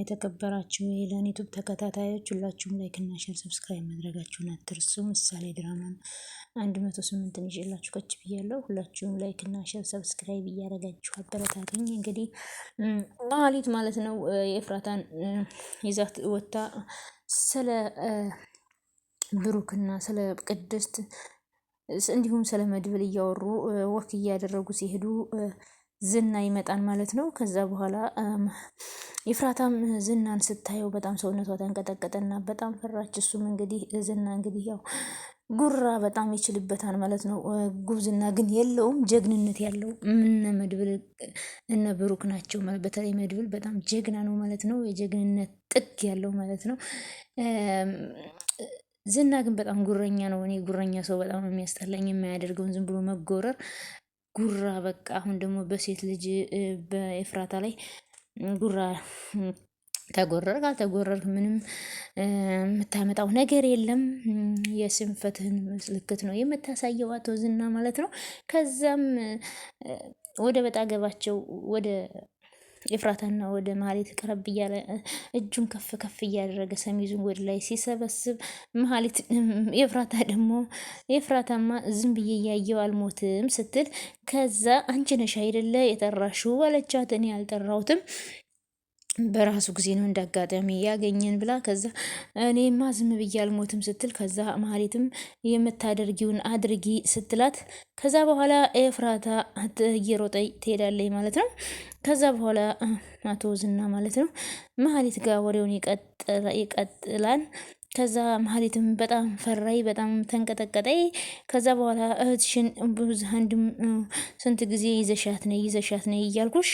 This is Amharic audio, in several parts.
የተከበራችሁ የሄለን ዩቱብ ተከታታዮች ሁላችሁም ላይክ እና ሼር ሰብስክራይብ ማድረጋችሁን አትርሱ። ምሳሌ ድራማን 108ን ይዤላችሁ ከች ብያለሁ። ሁላችሁም ላይክ እና ሼር ሰብስክራይብ እያደረጋችሁ አበረታቱኝ። እንግዲህ መሀሊት ማለት ነው የኤፍራታን ይዛት ወታ ስለ ብሩክና ስለ ቅድስት እንዲሁም ስለ መድብል እያወሩ ወክ እያደረጉ ሲሄዱ ዝና ይመጣል ማለት ነው። ከዛ በኋላ ኤፍራታም ዝናን ስታየው በጣም ሰውነቷ ተንቀጠቀጠና በጣም ፈራች። እሱም እንግዲህ ዝና እንግዲህ ያው ጉራ በጣም ይችልበታል ማለት ነው። ጉብዝና ግን የለውም፣ ጀግንነት ያለው እነ መድብል እነ ብሩክ ናቸው። በተለይ መድብል በጣም ጀግና ነው ማለት ነው። የጀግንነት ጥግ ያለው ማለት ነው። ዝና ግን በጣም ጉረኛ ነው። እኔ ጉረኛ ሰው በጣም የሚያስጠላኝ፣ የማያደርገውን ዝም ብሎ መጎረር ጉራ። በቃ አሁን ደግሞ በሴት ልጅ በኤፍራታ ላይ ጉራ ተጎረርክ አልተጎረርክ ምንም የምታመጣው ነገር የለም። የስንፈትህን ምልክት ነው የምታሳየው አቶ ዝና ማለት ነው። ከዛም ወደ በጣ ገባቸው ወደ ኤፍራታና ወደ መሀሊት ቀረብ እያለ እጁን ከፍ ከፍ እያደረገ ሰሚዙን ወደ ላይ ሲሰበስብ መሀሊት ኤፍራታ ደግሞ ኤፍራታማ ዝም ብዬ እያየው አልሞትም ስትል ከዛ አንቺ ነሽ አይደለ የጠራሽው አለቻት። እኔ አልጠራሁትም በራሱ ጊዜ ነው እንዳጋጣሚ ያገኘን ብላ ከዛ እኔማ ዝም ብዬ አልሞትም ስትል ከዛ መሀሊትም የምታደርጊውን አድርጊ ስትላት ከዛ በኋላ ኤፍራታ እየሮጠ ትሄዳለች ማለት ነው። ከዛ በኋላ አቶ ዝና ማለት ነው መሀሊት ጋር ወሬውን ይቀጥላል። ከዛ መሀሊትም በጣም ፈራይ፣ በጣም ተንቀጠቀጠይ። ከዛ በኋላ እህትሽን አንድም ስንት ጊዜ ይዘሻት ነይ እያልኩሽ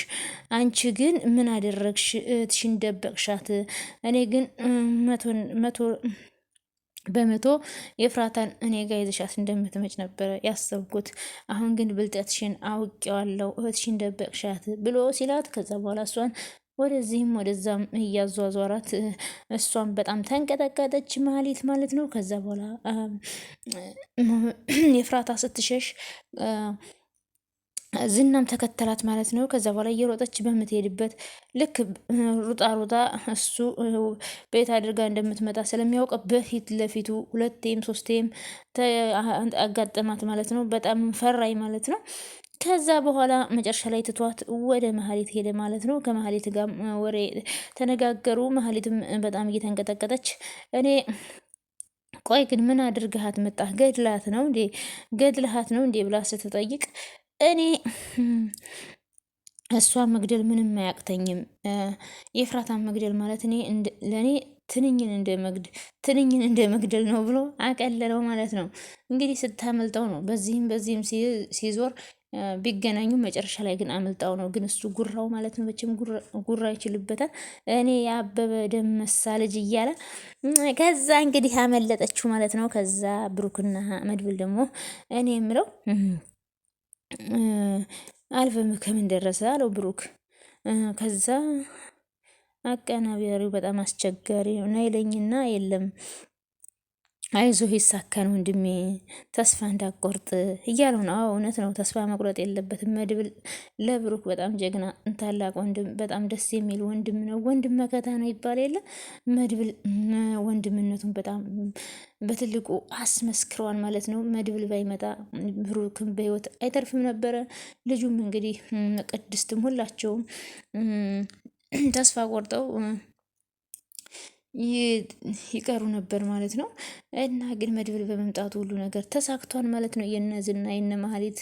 አንቺ ግን ምን አደረግሽ? እህትሽን ደበቅሻት። እኔ ግን በመቶ ኤፍራታን እኔ ጋር ይዘሻት እንደምትመጭ ነበረ ያሰብኩት። አሁን ግን ብልጠትሽን አውቄዋለሁ። እህትሽን ደበቅሻት ብሎ ሲላት ከዛ በኋላ እሷን ወደዚህም ወደዛም እያዟዟራት እሷን በጣም ተንቀጠቀጠች መሀሊት ማለት ነው። ከዛ በኋላ ኤፍራታ ስትሸሽ ዝናም ተከተላት ማለት ነው። ከዛ በኋላ እየሮጠች በምትሄድበት ልክ ሩጣ እሱ ቤት አድርጋ እንደምትመጣ ስለሚያውቅ በፊት ለፊቱ ሁለቴም ሶስቴም አጋጠማት ማለት ነው። በጣም ፈራይ ማለት ነው። ከዛ በኋላ መጨረሻ ላይ ትቷት ወደ መሀሊት ሄደ ማለት ነው። ከመሀሊት ጋር ወሬ ተነጋገሩ። መሀሊትም በጣም እየተንቀጠቀጠች እኔ ቆይ ግን ምን አድርገሃት መጣህ? ገድልሃት ነው እንዴ ብላ ስትጠይቅ እኔ እሷ መግደል ምንም አያቅተኝም። የኤፍራታን መግደል ማለት ለእኔ ትንኝን እንደ መግደል ነው ብሎ አቀለለው ማለት ነው። እንግዲህ ስታመልጠው ነው በዚህም ሲዞር ቢገናኙ መጨረሻ ላይ ግን አመልጣው ነው። ግን እሱ ጉራው ማለት ነው መቼም ጉራ ይችልበታል። እኔ የአበበ ደመሳ ልጅ እያለ ከዛ እንግዲህ አመለጠችው ማለት ነው። ከዛ ብሩክና መድብል ደግሞ እኔ የምለው አልበም ከምን ደረሰ አለው ብሩክ። ከዛ አቀናባሪው በጣም አስቸጋሪ ነው ናይለኝና የለም አይዞህ ይሳካን ወንድሜ ተስፋ እንዳቆርጥ እያለው ነው። እውነት ነው፣ ተስፋ መቁረጥ የለበትም መድብል ለብሩክ በጣም ጀግና ታላቅ ወንድም፣ በጣም ደስ የሚል ወንድም ነው። ወንድም መከታ ነው ይባል የለ መድብል ወንድምነቱን በጣም በትልቁ አስመስክረዋል ማለት ነው። መድብል ባይመጣ ብሩክም በህይወት አይተርፍም ነበረ። ልጁም እንግዲህ ቅድስትም ሁላቸውም ተስፋ ቆርጠው ይቀሩ ነበር ማለት ነው። እና ግን መድብል በመምጣቱ ሁሉ ነገር ተሳክቷል ማለት ነው። የነዝና የነ መሀሊት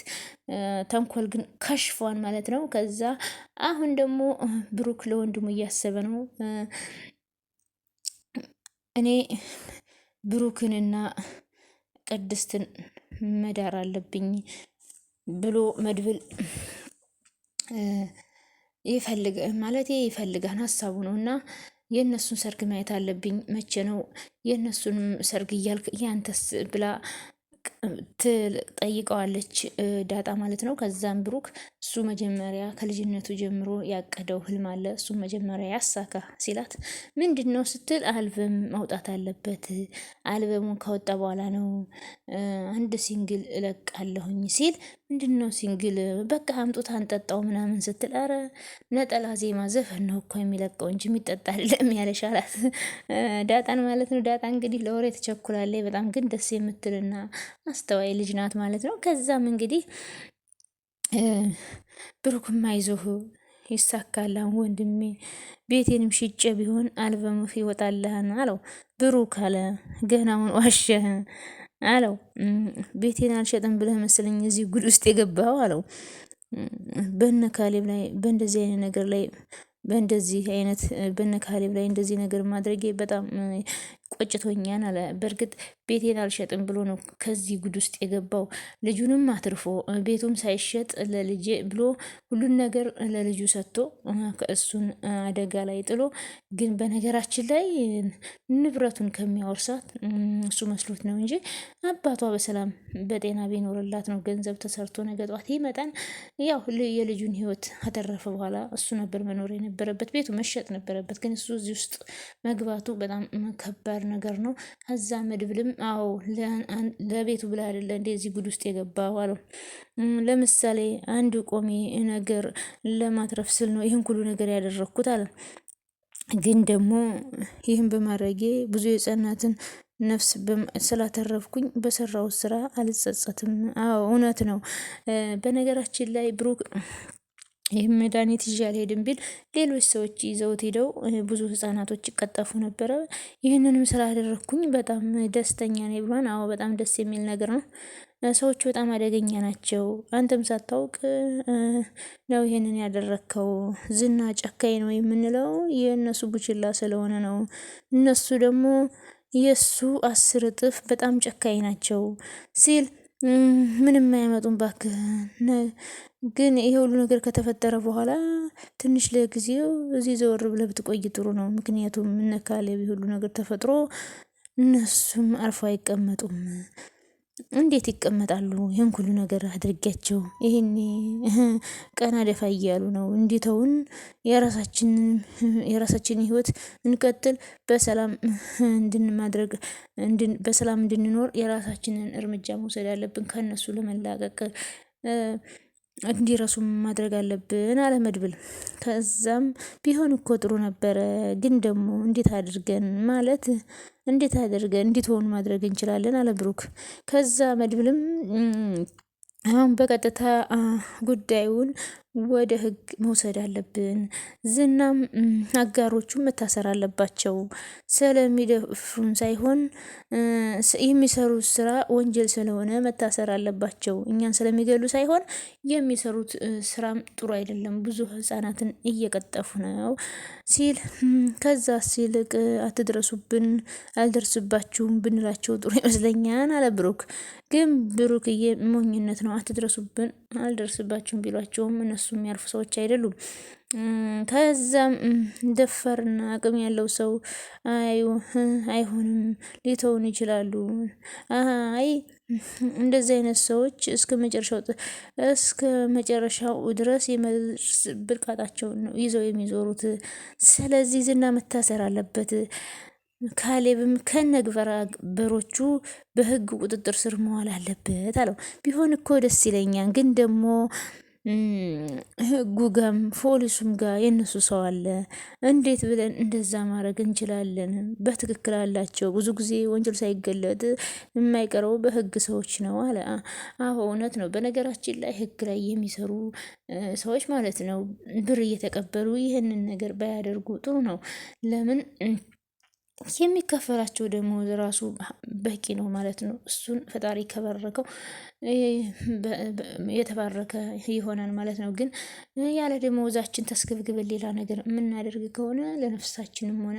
ተንኮል ግን ከሽፏል ማለት ነው። ከዛ አሁን ደግሞ ብሩክ ለወንድሙ እያሰበ ነው። እኔ ብሩክንና ቅድስትን መዳር አለብኝ ብሎ መድብል ይፈልጋል ሀሳቡ ነው። እና የእነሱን ሰርግ ማየት አለብኝ። መቼ ነው የእነሱን ሰርግ እያልክ ያንተስ ብላ ትጠይቀዋለች ዳጣ ማለት ነው። ከዛም ብሩክ እሱ መጀመሪያ ከልጅነቱ ጀምሮ ያቀደው ህልም አለ፣ እሱ መጀመሪያ ያሳካ ሲላት ምንድን ነው ስትል አልበም ማውጣት አለበት፣ አልበሙን ካወጣ በኋላ ነው አንድ ሲንግል እለቃለሁኝ ሲል ምንድን ነው ሲንግል በቃ አምጡት አንጠጣው ምናምን ስትል አረ ነጠላ ዜማ ዘፈን ነው እኮ የሚለቀው እንጂ የሚጠጣ አይደለም ያለሽ አላት ዳጣን ማለት ነው። ዳጣ እንግዲህ ለወሬ ትቸኩላለች በጣም ግን ደስ የምትልና አስተዋይ ልጅ ናት ማለት ነው። ከዛም እንግዲህ ብሩክም አይዞህ ይሳካልህ ወንድሜ፣ ቤቴንም ሽጬ ቢሆን አልበምህ ይወጣልህን አለው። ብሩክ አለ ገናውን ዋሸህ አለው። ቤቴን አልሸጥም ብለህ መሰለኝ እዚህ ጉድ ውስጥ የገባው አለው። በነ ካሌብ ላይ በእንደዚህ አይነት ነገር ላይ በነ ካሌብ ላይ እንደዚህ ነገር ማድረጌ በጣም ቆጭቶኛል አለ። በእርግጥ ቤቴን አልሸጥም ብሎ ነው ከዚህ ጉድ ውስጥ የገባው። ልጁንም አትርፎ ቤቱም ሳይሸጥ ለልጄ ብሎ ሁሉን ነገር ለልጁ ሰጥቶ እሱን አደጋ ላይ ጥሎ፣ ግን በነገራችን ላይ ንብረቱን ከሚያወርሳት እሱ መስሎት ነው እንጂ አባቷ በሰላም በጤና ቢኖርላት ነው ገንዘብ ተሰርቶ ነገ ጧት ይመጣን። ያው የልጁን ሕይወት ከተረፈ በኋላ እሱ ነበር መኖር የነበረበት፣ ቤቱ መሸጥ ነበረበት። ግን እሱ እዚህ ውስጥ መግባቱ በጣም ከባድ ነገር ነው። ከዛ መድብልም አዎ ለቤቱ ብላ አይደለ እንደዚህ ጉድ ውስጥ የገባው አለው። ለምሳሌ አንድ ቆሜ ነገር ለማትረፍ ስል ነው ይህን ሁሉ ነገር ያደረግኩት አለ። ግን ደግሞ ይህን በማድረጌ ብዙ የህፃናትን ነፍስ ስላተረፍኩኝ በሰራው ስራ አልጸጸትም። አዎ እውነት ነው። በነገራችን ላይ ብሩክ ይህም መድኃኒት ይዤ አልሄድም ቢል ሌሎች ሰዎች ይዘውት ሄደው ብዙ ህጻናቶች ይቀጠፉ ነበረ። ይህንንም ስላደረግኩኝ በጣም ደስተኛ ነኝ ብሏን። አዎ በጣም ደስ የሚል ነገር ነው። ሰዎቹ በጣም አደገኛ ናቸው። አንተም ሳታውቅ ነው ይሄንን ያደረግከው። ዝና ጨካኝ ነው የምንለው የእነሱ ቡችላ ስለሆነ ነው። እነሱ ደግሞ የእሱ 10 እጥፍ በጣም ጨካኝ ናቸው ሲል ምንም አያመጡም ባክህ። ግን ይሄ ሁሉ ነገር ከተፈጠረ በኋላ ትንሽ ለጊዜው እዚህ ዘወር ብለህ ብትቆይ ጥሩ ነው። ምክንያቱም እነ ካሌብ ሁሉ ነገር ተፈጥሮ እነሱም አርፎ አይቀመጡም። እንዴት ይቀመጣሉ? ይህን ሁሉ ነገር አድርጊያቸው ይሄኔ ቀና ደፋ እያሉ ነው። እንዲተውን የራሳችንን ህይወት እንቀጥል፣ በሰላም በሰላም እንድንኖር የራሳችንን እርምጃ መውሰድ አለብን። ከነሱ ለመላቀቅ እንዲረሱ ማድረግ አለብን አለ መድብል። ከዛም ቢሆን እኮ ጥሩ ነበረ፣ ግን ደግሞ እንዴት አድርገን እንዲትሆኑ ማድረግ እንችላለን አለ ብሩክ። ከዛ መድብልም አሁን በቀጥታ ጉዳዩን ወደ ህግ መውሰድ አለብን። ዝናም አጋሮቹም መታሰር አለባቸው። ስለሚደፍሩን ሳይሆን የሚሰሩት ስራ ወንጀል ስለሆነ መታሰር አለባቸው። እኛን ስለሚገሉ ሳይሆን የሚሰሩት ስራም ጥሩ አይደለም፣ ብዙ ህጻናትን እየቀጠፉ ነው ሲል፣ ከዛ ሲልቅ አትድረሱብን፣ አልደርስባችሁም ብንላቸው ጥሩ ይመስለኛል አለ ብሩክ። ግን ብሩክዬ ሞኝነት ነው። አትድረሱብን አልደርስባችሁም ቢሏቸውም እነሱ የሚያርፉ ሰዎች አይደሉም። ከዛም ደፋርና አቅም ያለው ሰው አይሆንም ሊተውን ይችላሉ። አይ እንደዚህ አይነት ሰዎች እስከ መጨረሻው ድረስ የመድረስ ብርቃጣቸውን ነው ይዘው የሚዞሩት። ስለዚህ ዝና መታሰር አለበት። ካሌብም ከነግበረ በሮቹ በህግ ቁጥጥር ስር መዋል አለበት አለው። ቢሆን እኮ ደስ ይለኛል፣ ግን ደግሞ ህጉ ጋም ፖሊሱም ጋር የነሱ ሰው አለ። እንዴት ብለን እንደዛ ማድረግ እንችላለን? በትክክል አላቸው። ብዙ ጊዜ ወንጀል ሳይገለጥ የማይቀረው በህግ ሰዎች ነው አለ። አዎ እውነት ነው። በነገራችን ላይ ህግ ላይ የሚሰሩ ሰዎች ማለት ነው ብር እየተቀበሉ ይህንን ነገር ባያደርጉ ጥሩ ነው። ለምን የሚከፈላቸው ደሞዝ ራሱ በቂ ነው ማለት ነው። እሱን ፈጣሪ ከበረከው የተባረከ ይሆናል ማለት ነው። ግን ያለ ደመወዛችን ተስገብግበን ሌላ ነገር የምናደርግ ከሆነ ለነፍሳችንም ሆነ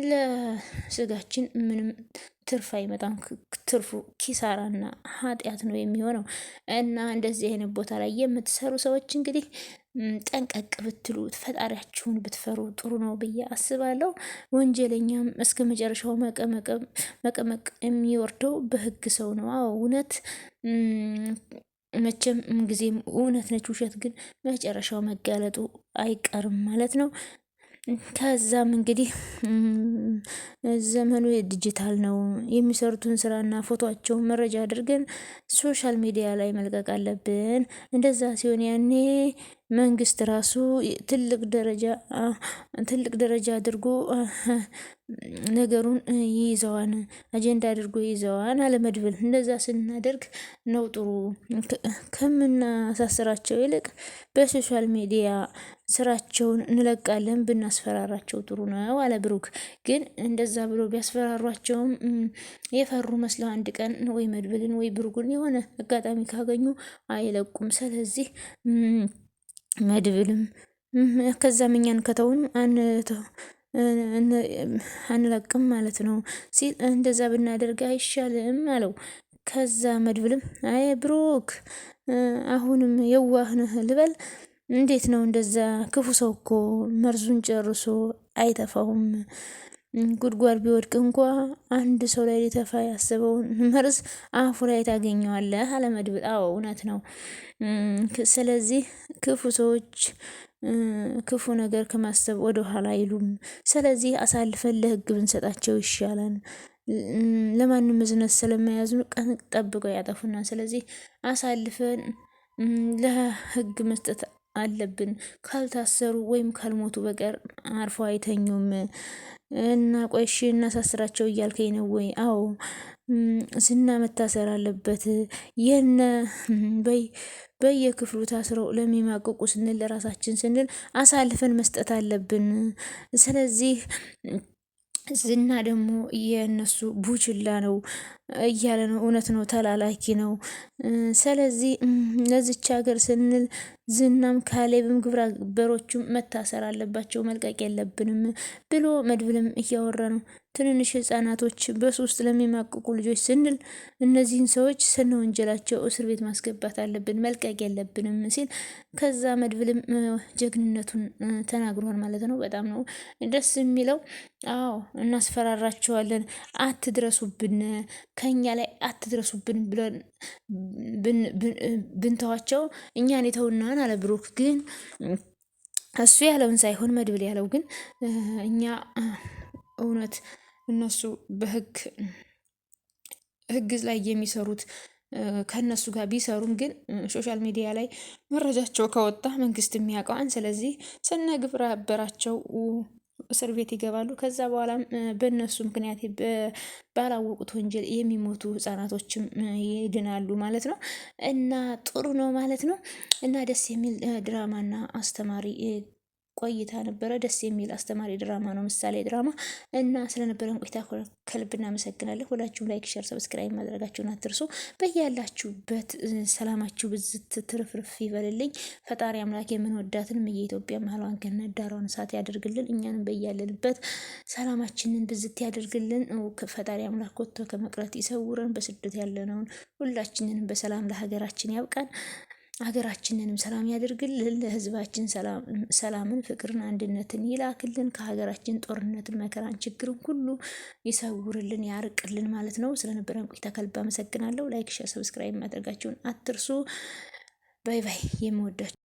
ለስጋችን ምንም ትርፍ አይመጣም። ትርፉ ኪሳራና ኃጢአት ነው የሚሆነው። እና እንደዚህ አይነት ቦታ ላይ የምትሰሩ ሰዎች እንግዲህ ጠንቀቅ ብትሉ ፈጣሪያችሁን ብትፈሩ ጥሩ ነው ብዬ አስባለሁ። ወንጀለኛም እስከ መጨረሻው መቀመቅ የሚወርደው በህግ ሰው ነው። አዎ እውነት መቼም ጊዜም እውነት ነች፣ ውሸት ግን መጨረሻው መጋለጡ አይቀርም ማለት ነው። ከዛም እንግዲህ ዘመኑ የዲጂታል ነው። የሚሰሩትን ስራና ፎቶቸውን መረጃ አድርገን ሶሻል ሚዲያ ላይ መልቀቅ አለብን። እንደዛ ሲሆን ያኔ መንግስት ራሱ ትልቅ ደረጃ አድርጎ ነገሩን ይይዘዋን፣ አጀንዳ አድርጎ ይይዘዋን አለመድብል። እንደዛ ስናደርግ ነው ጥሩ። ከምናሳስራቸው ይልቅ በሶሻል ሚዲያ ስራቸውን እንለቃለን ብናስፈራራቸው ጥሩ ነው አለ ብሩክ። ግን እንደዛ ብሎ ቢያስፈራሯቸውም የፈሩ መስለው አንድ ቀን ወይ መድብልን ወይ ብሩክን የሆነ አጋጣሚ ካገኙ አይለቁም። ስለዚህ መድብልም ከዛም እኛን ከተውን አንለቅም ማለት ነው ሲል እንደዛ ብናደርግ አይሻልም አለው። ከዛ መድብልም አይ ብሩክ አሁንም የዋህ ነህ ልበል? እንዴት ነው እንደዛ? ክፉ ሰው እኮ መርዙን ጨርሶ አይተፋውም። ጉድጓድ ቢወድቅ እንኳ አንድ ሰው ላይ ሊተፋ ያሰበውን መርዝ አፉ ላይ ታገኘዋለህ አለ መድብል። አዎ እውነት ነው። ስለዚህ ክፉ ሰዎች ክፉ ነገር ከማሰብ ወደ ኋላ አይሉም። ስለዚህ አሳልፈን ለህግ ብንሰጣቸው ይሻላል። ለማንም እዝነት ስለማያዝኑ ቀን ጠብቀው ያጠፉና፣ ስለዚህ አሳልፈን ለህግ መስጠት አለብን። ካልታሰሩ ወይም ካልሞቱ በቀር አርፎ አይተኙም። እና ቆይሽ እናሳስራቸው እያልከኝ ነው ወይ? አዎ ዝና መታሰር አለበት። የነ በየክፍሉ ታስረው ለሚማቅቁ ስንል ለራሳችን ስንል አሳልፈን መስጠት አለብን። ስለዚህ ዝና ደግሞ የእነሱ ቡችላ ነው እያለ ነው። እውነት ነው፣ ተላላኪ ነው። ስለዚህ ለዚች ሀገር ስንል ዝናም ካሌብም ግብረ አበሮቹም መታሰር አለባቸው፣ መልቀቅ የለብንም ብሎ መድብልም እያወራ ነው። ትንንሽ ህጻናቶች በሶስት ለሚማቅቁ ልጆች ስንል እነዚህን ሰዎች ስነ ወንጀላቸው እስር ቤት ማስገባት አለብን፣ መልቀቅ የለብንም ሲል ከዛ መድብልም ጀግንነቱን ተናግሯል ማለት ነው። በጣም ነው ደስ የሚለው። አዎ እናስፈራራቸዋለን፣ አትድረሱብን፣ ከኛ ላይ አትድረሱብን ብለን ብንተዋቸው እኛን የተውናን አለ ብሩክ። ግን እሱ ያለውን ሳይሆን መድብል ያለው ግን እኛ እውነት እነሱ በህግ ላይ የሚሰሩት ከነሱ ጋር ቢሰሩም ግን ሶሻል ሚዲያ ላይ መረጃቸው ከወጣ መንግስት የሚያውቀዋን። ስለዚህ ስነ ግብረ አበራቸው እስር ቤት ይገባሉ። ከዛ በኋላም በእነሱ ምክንያት ባላወቁት ወንጀል የሚሞቱ ህጻናቶችም ይድናሉ ማለት ነው። እና ጥሩ ነው ማለት ነው። እና ደስ የሚል ድራማና አስተማሪ ቆይታ ነበረ። ደስ የሚል አስተማሪ ድራማ ነው ምሳሌ ድራማ። እና ስለነበረን ቆይታ ከልብ እናመሰግናለን። ሁላችሁም ላይክ፣ ሼር፣ ሰብስክራይብ ማድረጋችሁን አትርሱ። በያላችሁበት ሰላማችሁ ብዝት ትርፍርፍ ይበልልኝ። ፈጣሪ አምላክ የምንወዳትንም የኢትዮጵያ መሀሏን ገነት ዳሯን እሳት ያደርግልን። እኛንም በያለንበት ሰላማችንን ብዝት ያደርግልን። ፈጣሪ አምላክ ወጥቶ ከመቅረት ይሰውረን። በስደት ያለነውን ሁላችንንም በሰላም ለሀገራችን ያብቃን። ሀገራችንንም ሰላም ያደርግልን። ለህዝባችን ሰላምን፣ ፍቅርን፣ አንድነትን ይላክልን። ከሀገራችን ጦርነትን፣ መከራን፣ ችግርን ሁሉ ይሰውርልን፣ ያርቅልን ማለት ነው። ስለነበረን ቆይታ ከልብ አመሰግናለሁ። ላይክ፣ ሼር፣ ሰብስክራይብ ማድረጋችሁን አትርሱ። ባይ ባይ። የምወዳችሁ